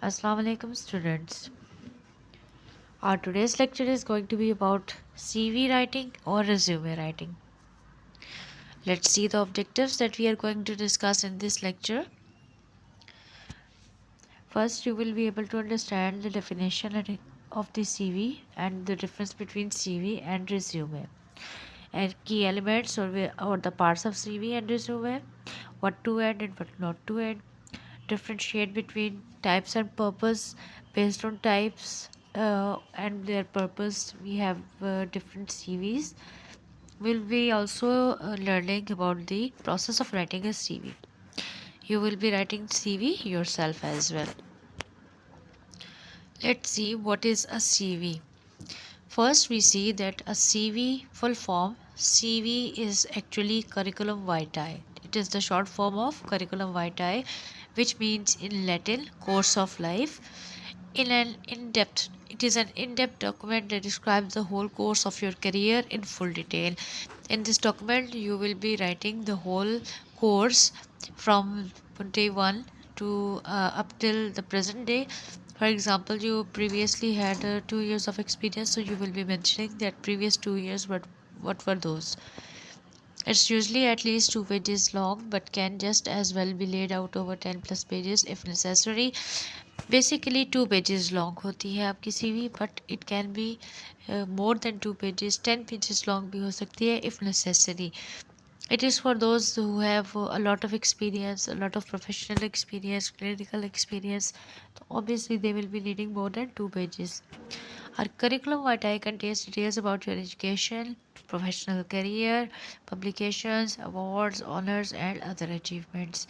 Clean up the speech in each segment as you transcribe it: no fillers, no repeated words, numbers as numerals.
Assalamu alaikum students. Our today's lecture is going to be about CV writing or resume writing. Let's see the objectives that we are going to discuss in this lecture. First, you will be able to understand the definition of the CV and the difference between CV and resume, and key elements or the parts of CV and resume, what to add and what not to add, differentiate between types and purpose. Based on types and their purpose, we have different CVs. We'll be also learning about the process of writing a CV. You will be writing CV yourself as well. Let's see what is a CV. First, we see that a CV full form CV is actually curriculum vitae. It is the short form of curriculum vitae, which means in Latin course of life. It is an in-depth document that describes the whole course of your career in full detail. In this document, you will be writing the whole course from day one to up till the present day. For example, you previously had 2 years of experience, so you will be mentioning that previous 2 years. What were those? It's usually at least 2 pages long, but can just as well be laid out over 10 plus pages if necessary. Basically 2 pages long होती है आपकी CV, but it can be more than 2 pages, 10 pages long भी हो सकती है if necessary. It is for those who have a lot of experience, a lot of professional experience, clinical experience. So obviously, they will be needing more than 2 pages. Our curriculum vitae contains details about your education, professional career, publications, awards, honors, and other achievements.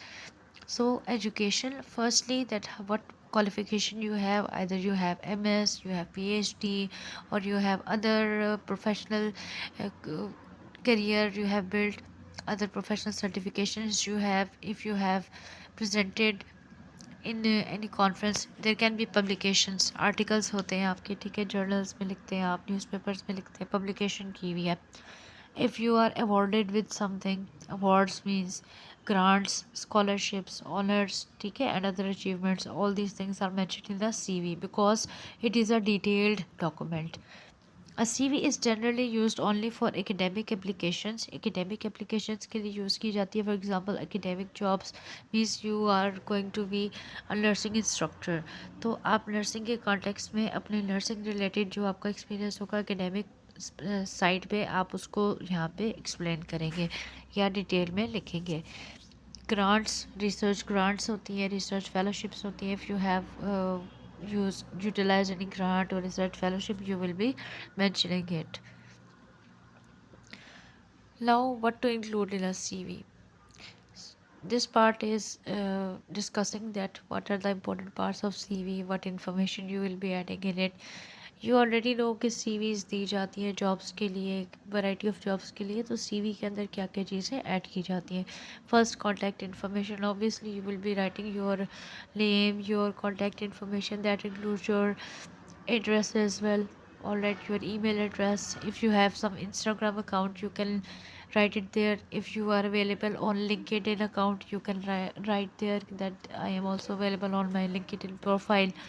So, education, firstly, that what qualification you have. Either you have MS, you have PhD, or you have other professional career you have built, other professional certifications you have. If you have presented in any conference, there can be publications, articles होते हैं आपके, ठीक है, journals में लिखते हैं आप, newspapers में लिखते हैं, publication की हुई है. If you are awarded with something, awards means grants, scholarships, honors, ठीक है, and other achievements, all these things are mentioned in the CV because it is a detailed document. A CV is generally used only for academic applications. Academic applications के लिए use की जाती है. For example, academic jobs means you are going to be a nursing instructor. तो आप nursing के context में अपने nursing related जो आपका experience होगा academic साइड पे, आप उसको यहाँ पे explain करेंगे या डिटेल में लिखेंगे. ग्रांट्स, रिसर्च ग्रांट्स होती हैं, रिसर्च फेलोशिप्स होती हैं. If you have utilize any grant or research fellowship, you will be mentioning it. Now, what to include in a CV? This part is discussing that what are the important parts of CV, what information you will be adding in it. You already know कि CVs दी जाती हैं jobs के लिए, variety of jobs के लिए. तो CV के अंदर क्या क्या चीज़ें ऐड की जाती हैं. First, contact information. Obviously you will be writing your name, your contact information, that includes your address as well. All right, your email address. If you have some Instagram account, you can write it there. If you are available on LinkedIn account, you can write there that I am also available on my LinkedIn profile.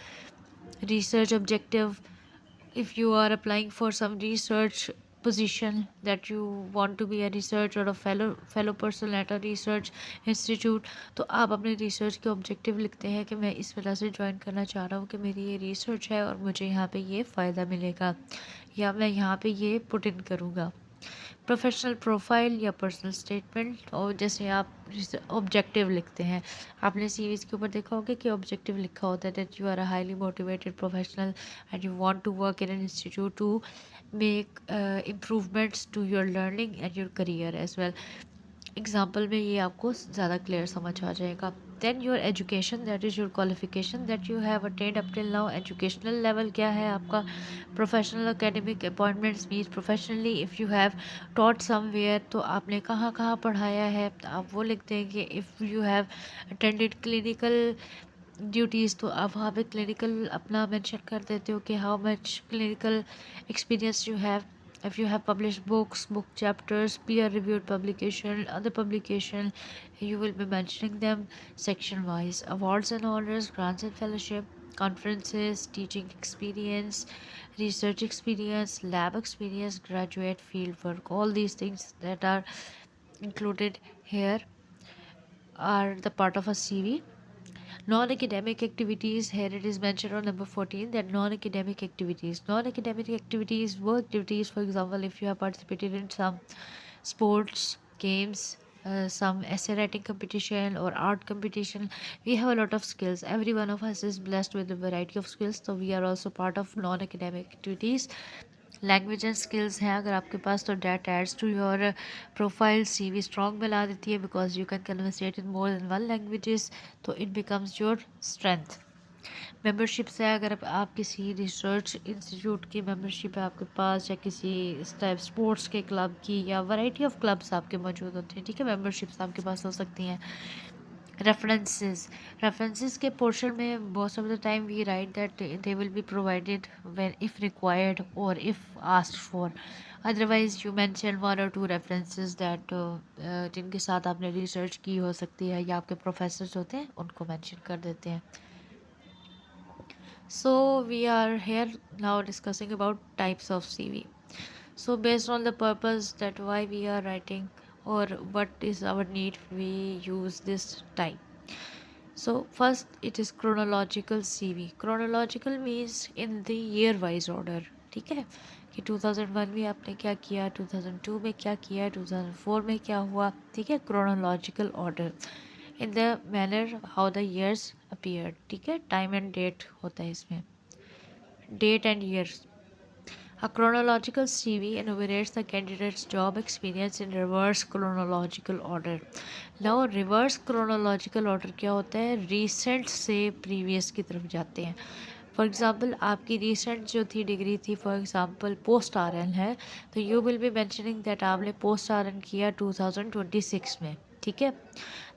Research objective. If you are applying for some research position, that you want to be a research or a fellow person at a research institute, तो आप अपने research के objective लिखते हैं कि मैं इस वजह से ज्वाइन करना चाह रहा हूँ कि मेरी ये रिसर्च है और मुझे यहाँ पे ये फ़ायदा मिलेगा या मैं यहाँ पे ये पुट इन करूँगा. प्रोफेशनल प्रोफाइल या पर्सनल स्टेटमेंट, और जैसे आप ऑब्जेक्टिव लिखते हैं, आपने सीवीज़ के ऊपर देखा होगा कि ऑब्जेक्टिव लिखा होता है that you are a highly motivated professional and you want to work in an institute to make improvements to your learning and your career as well. Example में ये आपको ज़्यादा क्लियर समझ आ जाएगा. Then your education, that is your qualification that you have attend up till now. Educational level क्या है आपका. Professional academic appointments means professionally if you have taught somewhere, तो आपने कहाँ कहाँ पढ़ाया है, तो आप वो लिख देंगे. If you have attended clinical duties, तो आप वहाँ पे क्लिनिकल अपना मेंशन कर देते हो कि how much clinical experience you have. if you have published books, book chapters, peer reviewed publication, other publication, you will be mentioning them section wise. Awards and honors, grants and fellowship, conferences, teaching experience, research experience, lab experience, graduate field work, all these things that are included here are the part of a CV. Non-academic activities, here it is mentioned on number 14 that non-academic activities. Non-academic activities were activities, for example, if you have participated in some sports, games, some essay writing competition or art competition. We have a lot of skills. Every one of us is blessed with a variety of skills, so we are also part of non-academic activities. Language and skills हैं अगर आपके पास, तो that adds to your profile, CV strong बना देती है, because you can conversate in more than one languages, तो it becomes your strength. Memberships है, अगर आप किसी रिसर्च इंस्टीट्यूट की मेंबरशिप है आपके पास, या किसी टाइप स्पोर्ट्स के क्लब की, या वैरायटी ऑफ क्लब्स आपके मौजूद होते हैं, ठीक है, मेंबरशिप्स आपके पास हो सकती हैं. रेफरेंसेस के पोर्शन में most of the time we write that they will be provided when if required or if asked for. Otherwise you mention one or two references that जिनके साथ आपने रिसर्च की हो सकती है, या आपके प्रोफेसर्स होते हैं उनको मेंशन कर देते हैं. So we are here now discussing about types of CV. So based on the purpose that why we are writing or what is our need, we use this type. So first it is chronological CV. Chronological means in the year wise order. ठीक है, कि 2001 में आपने क्या किया, 2002 में क्या किया, 2004 में क्या हुआ, ठीक है, chronological order in the manner how the years appeared. ठीक है, time and date होता है इसमें, date and years. A chronological CV enumerates the candidate's job experience in reverse chronological order. Now reverse chronological order क्या होता है, recent से previous की तरफ जाते हैं. फॉर एग्ज़ाम्पल आपकी रिसेंट जो थी डिग्री थी, फॉर एग्ज़ाम्पल पोस्ट RN है, तो you will be mentioning that आपने पोस्ट RN किया 2026 में, ठीक है.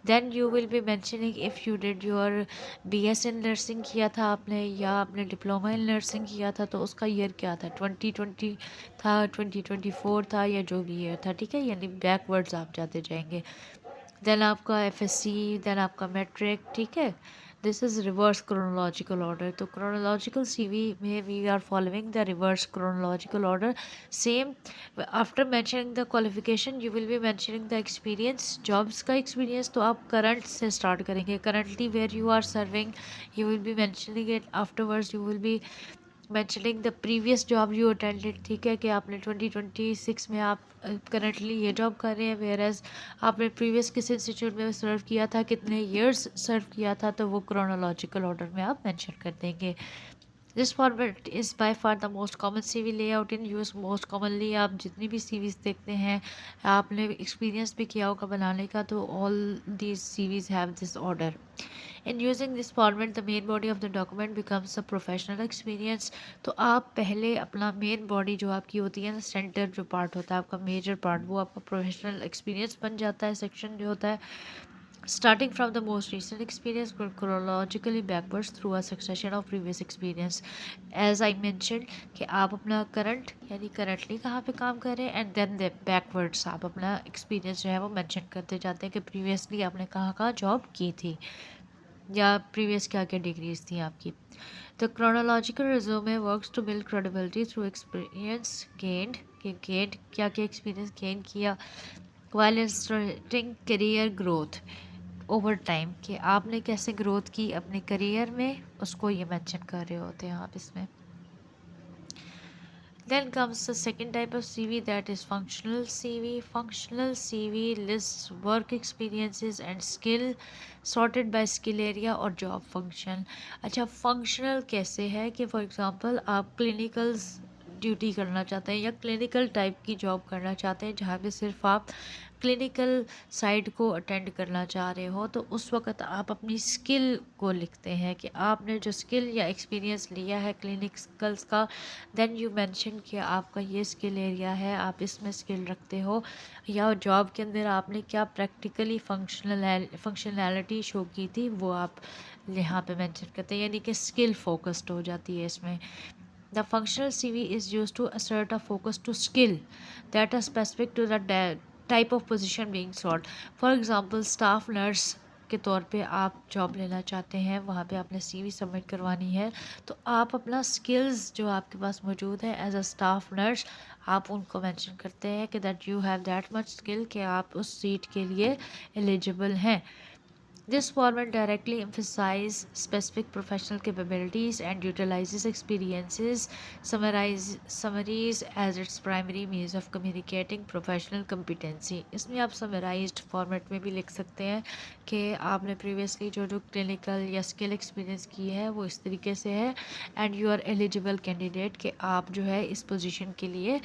Then you will be mentioning if you did your BS in nursing किया था आपने, या आपने डिप्लोमा इन नर्सिंग किया था, तो उसका ईयर क्या था, 2020 था, 2024 था, या जो भी ईयर था, ठीक है, यानी बैकवर्ड्स आप जाते जाएंगे. देन आपका FSC, देन आपका मैट्रिक, ठीक है. This is reverse chronological order. तो क्रोनोलॉजिकल CV में we are following the reverse chronological order. Same after mentioning the qualification you will be mentioning the experience, jobs का एक्सपीरियंस, तो आप current से start करेंगे. Currently where you are serving you will be mentioning it. Afterwards you will be mentioning the previous job you attended, ठीक है, कि आपने 2026 में आप करंटली ये जॉब कर रहे हैं, वेयर एज आपने प्रीवियस किस इंस्टीट्यूट में सर्व किया था, कितने ईयर्स सर्व किया था, तो वो क्रोनोलॉजिकल ऑर्डर में आप मेंशन कर देंगे. This format is by far the most common CV layout in use. Most commonly आप जितनी भी CVs देखते हैं, आपने एक्सपीरियंस भी किया होगा बनाने का, तो all these CVs have this order. In using this format, the main body of the document becomes a professional experience. तो आप पहले अपना मेन बॉडी जो आपकी होती है ना, सेंटर जो पार्ट होता है आपका, मेजर पार्ट, वो आपका प्रोफेशनल एक्सपीरियंस बन जाता है. सेक्शन जो होता है, starting from the most recent experience chronologically backwards through a succession of previous experience. As I mentioned कि आप अपना करंट यानी करंटली कहाँ पे काम कर रहे हैं, एंड देन द बैकवर्ड्स आप अपना एक्सपीरियंस जो है वो मेंशन करते जाते हैं कि प्रीवियसली आपने कहाँ कहाँ जॉब की थी, या प्रीवियस क्या क्या डिग्रीज थी आपकी. The chronological resume works to build credibility through experience gained, क्या क्या एक्सपीरियंस गेन किया, while illustrating career growth over time, कि आपने कैसे ग्रोथ की अपने करियर में, उसको ये मेंशन कर रहे होते हैं आप इसमें. Then comes the second type of CV, that is functional CV. Functional CV lists work experiences and skill sorted by skill area और job function. अच्छा, functional कैसे है कि फॉर एग्जांपल आप क्लिनिकल ड्यूटी करना चाहते हैं, या क्लिनिकल टाइप की जॉब करना चाहते हैं जहाँ पे सिर्फ आप क्लिनिकल साइड को अटेंड करना चाह रहे हो, तो उस वक्त आप अपनी स्किल को लिखते हैं कि आपने जो स्किल या एक्सपीरियंस लिया है क्लिनिकल्स का, देन यू मेंशन कि आपका ये स्किल एरिया है, आप इसमें स्किल रखते हो, या जॉब के अंदर आपने क्या प्रैक्टिकली फंक्शनैलिटी शो की थी, वो आप यहाँ पे मेंशन करते हैं, यानी कि स्किल फोकस्ड हो जाती है इसमें. The functional CV is used to assert a focus to skill that are specific to the type of position being sought. For example, staff nurse के तौर पे आप जॉब लेना चाहते हैं, वहाँ पे आपने CV सबमिट करवानी है, तो आप अपना स्किल्स जो आपके पास मौजूद है एज अ स्टाफ नर्स, आप उनको मेंशन करते हैं कि that you have that much skill कि आप उस सीट के लिए एलिजिबल हैं. This format directly emphasizes specific professional capabilities and utilizes experiences summaries as its primary means of communicating professional competency. इसमें आप summarized format में भी लिख सकते हैं कि आपने previously जो clinical या skill experience की है वो इस तरीके से है and you are eligible candidate कि आप जो है इस position के लिए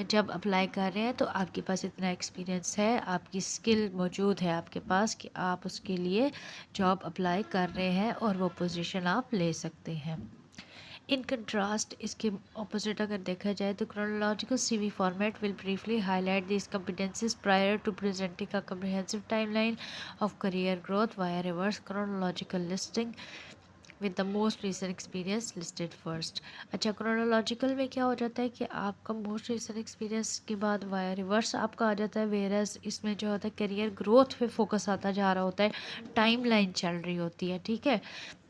जब अप्लाई कर रहे हैं तो आपके पास इतना एक्सपीरियंस है, आपकी स्किल मौजूद है आपके पास कि आप उसके लिए जॉब अप्लाई कर रहे हैं और वो पोजीशन आप ले सकते हैं. इन कंट्रास्ट इसके ऑपोजिट अगर देखा जाए तो chronological CV format will briefly highlight this competencies prior to presenting a comprehensive timeline of career growth via reverse chronological listing with the most recent experience listed first. अच्छा, chronological में क्या हो जाता है कि आपका मोस्ट रिसेंट एक्सपीरियंस के बाद वाया रिवर्स आपका आ जाता है, वेरस इसमें जो होता है करियर ग्रोथ पे फोकस आता जा रहा होता है, टाइम लाइन चल रही होती है. ठीक है,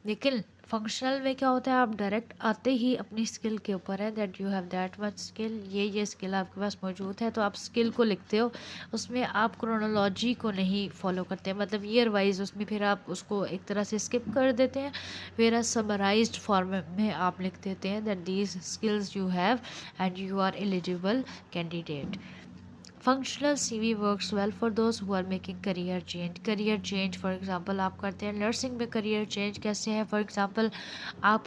लेकिन फंक्शनल में क्या होता है, आप डायरेक्ट आते ही अपनी स्किल के ऊपर है that you have that much skill, ये स्किल आपके पास मौजूद है, तो आप स्किल को लिखते हो. उसमें आप क्रोनोलॉजी को नहीं फॉलो करते, मतलब ईयर वाइज उसमें फिर आप उसको एक तरह से स्किप कर देते हैं, फिर समराइज्ड फॉर्म में आप लिख देते हैं that these skills you have and you are eligible candidate. Functional CV works well for those who are making career change for example आप करते हैं नर्सिंग में. करियर चेंज कैसे है, फॉर एग्जांपल आप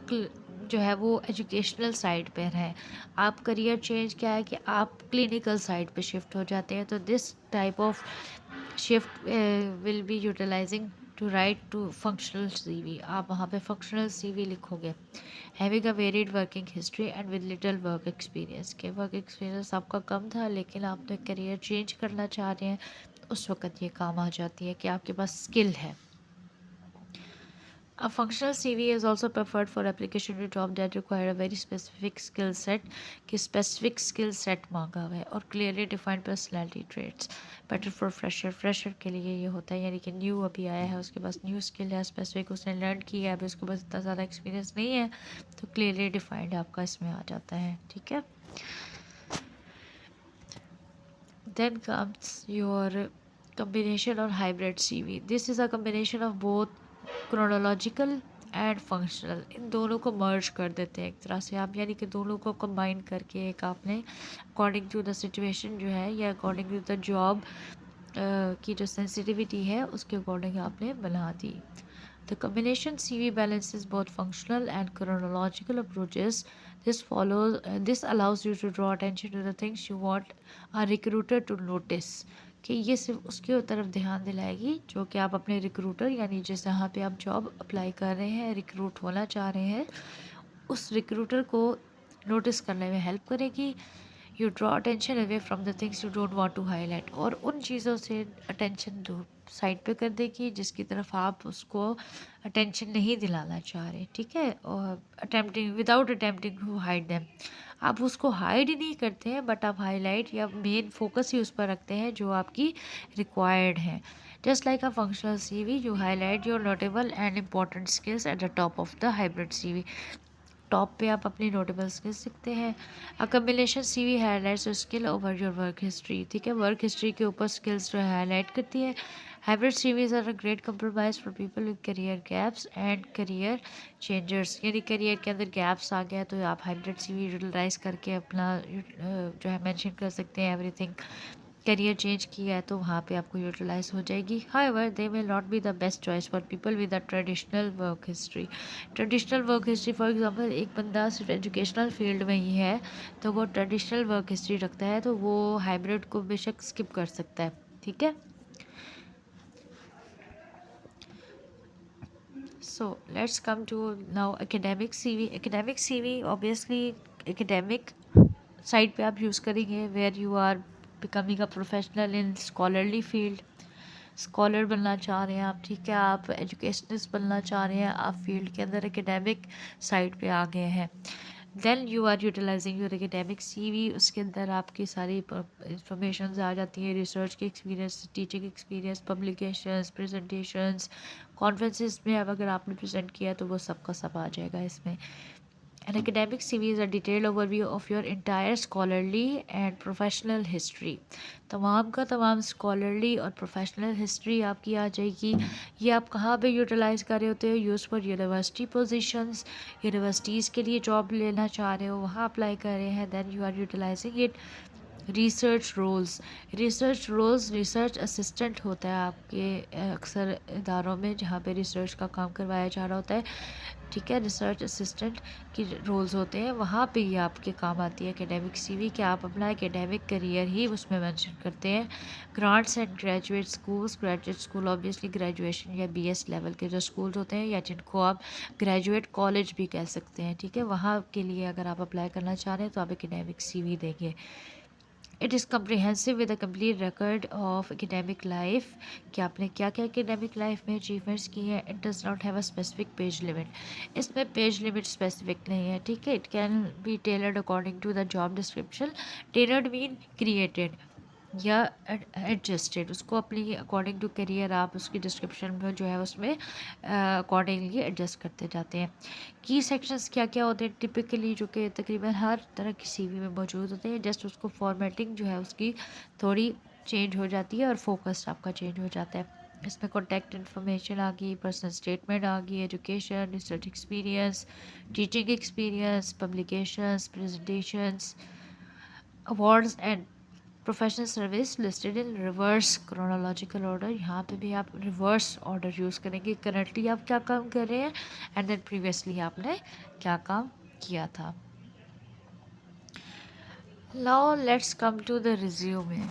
जो है वो एजुकेशनल साइड पर हैं, आप करियर चेंज क्या है कि आप क्लिनिकल साइड पे शिफ्ट हो जाते हैं, तो this type of shift will be utilizing to write to functional CV. आप वहाँ पे फंक्शनल CV लिखोगे. Having a varied working history and with little work experience, के वर्क एक्सपीरियंस आपका कम था लेकिन आपने करियर चेंज करना चाह रहे हैं, उस वक्त ये काम आ जाती है कि आपके पास स्किल है. A functional CV is also preferred for application to job that require a very specific skill set, कि specific skill set मांगा हुआ है, और clearly defined personality traits. Better for fresher के लिए ये होता है, यानी कि न्यू अभी आया है, उसके पास न्यू स्किल है, स्पेसिफिक उसने लर्न किया है, अभी उसके पास इतना ज़्यादा एक्सपीरियंस नहीं है, तो क्लियरली डिफाइंड आपका इसमें आ जाता है. ठीक है. Then comes your combination or hybrid CV. This is a combination of both chronological and functional, इन दोनों को मर्ज कर देते हैं एक तरह से आप, यानी कि दोनों को कंबाइन करके एक आपने अकॉर्डिंग टू द सिचुएशन जो है या अकॉर्डिंग टू द जॉब की जो सेंसिटिविटी है उसके अकॉर्डिंग आपने बना दी. The combination CV balances both functional and chronological approaches. This allows you to draw attention to the things you want a recruiter to notice. कि ये सिर्फ उसके तरफ ध्यान दिलाएगी जो कि आप अपने रिक्रूटर, यानी जिस जहाँ पे आप जॉब अप्लाई कर रहे हैं, रिक्रूट होना चाह रहे हैं, उस रिक्रूटर को नोटिस करने में हेल्प करेगी. You draw attention away from the things you don't want to highlight, और उन चीज़ों से अटेंशन दूर साइड पे कर देगी जिसकी तरफ आप उसको अटेंशन नहीं दिलाना चाह रहे. ठीक है, और without attempting to hide them, आप उसको हाइड ही नहीं करते हैं बट आप हाईलाइट या मेन फोकस ही उस पर रखते हैं जो आपकी रिक्वायर्ड है. Just like a functional CV, you highlight your notable and important skills at the top of the hybrid CV. Top पे आप अपनी नोटेबल स्किल्स सीखते हैं. अ combination CV highlights your skill over your work history. ठीक है, work history के ऊपर skills जो है हाईलाइट करती है. Hybrid CVs are a great compromise for people with career gaps and career changers, यानी करियर के अंदर गैप्स आ गया तो आप हाइब्रिड CV यूटिलाइज करके अपना जो है मेंशन कर सकते हैं एवरीथिंग. करियर चेंज किया है तो वहाँ पे आपको यूटिलाइज हो जाएगी. However they will not be the best choice for people with a traditional work history. Traditional work history for example एक बंदा सिर्फ एजुकेशनल फील्ड में ही है तो वो ट्रेडिशनल वर्क हिस्ट्री रखता है, तो वो हाइब्रिड को बेशक स्किप कर सकता है. ठीक है. So let's come to now academic CV. Academic CV obviously academic side पे आप यूज़ करेंगे where you are becoming a professional in scholarly field. Scholar बनना चाह रहे हैं आप. ठीक है, आप एजुकेशनिस्ट बनना चाह रहे हैं, आप फील्ड के अंदर एकेडमिक साइड पे आ गए हैं. Then you are utilizing your academic CV। उसके अंदर आपकी सारी इंफॉर्मेशन आ जाती हैं, रिसर्च के experience, teaching experience, publications, presentations, conferences में अब अगर आपने प्रेजेंट किया तो वो सबका सब आ जाएगा इसमें। An academic CV is a detailed overview of your entire scholarly and professional history। तमाम का तमाम स्कॉलरली और प्रोफेशनल हिस्ट्री आपकी आ जाएगी। ये आप कहाँ पे यूटिलाइज़ कर रहे होते हो? Use for university positions, universities के लिए जॉब लेना चाह रहे हो वहाँ अप्लाई कर रहे हैं। Then you are utilizing it. Research roles, research assistant होता है आपके अक्सर इदारों में जहाँ पे रिसर्च का काम करवाया जा रहा होता है, ठीक है। रिसर्च असिस्टेंट की रोल्स होते हैं, वहाँ पे ये आपके काम आती है एकेडमिक CV कि आप अपना एकेडमिक करियर ही उसमें मेंशन करते हैं। Grants and graduate school obviously graduation या BS लेवल के जो स्कूल्स होते हैं या जिनको आप ग्रेजुएट कॉलेज भी कह सकते हैं, ठीक है, वहाँ के लिए अगर आप अप्लाई करना चाह रहे हैं तो आप एकेडमिक CV देंगे। It is comprehensive with a complete record of academic life कि आपने क्या क्या एकेडमिक लाइफ में अचीवमेंट्स की हैं। It does not have a specific page limit. इसमें पेज लिमिट स्पेसिफिक नहीं है, ठीक है। It can be tailored according to the job description. Tailored mean created या एडजस्टेड, उसको अपनी अकॉर्डिंग टू करियर आप उसकी डिस्क्रिप्शन में जो है उसमें अकॉर्डिंगली एडजस्ट करते जाते हैं। की सेक्शंस क्या क्या होते हैं टिपिकली, जो कि तकरीबन हर तरह की CV में मौजूद होते हैं, जस्ट उसको फॉर्मेटिंग जो है उसकी थोड़ी चेंज हो जाती है और फोकस आपका चेंज हो जाता है। इसमें कॉन्टैक्ट इन्फॉर्मेशन आ गई, पर्सनल स्टेटमेंट आ गई, education, research experience, teaching experience, publications, presentations, awards and professional service listed in reverse chronological order. यहाँ पे भी आप रिवर्स ऑर्डर यूज़ करेंगे, करंटली आप क्या काम कर रहे हैं एंड देन प्रीवियसली आपने क्या काम किया था। Now let's come to the resume.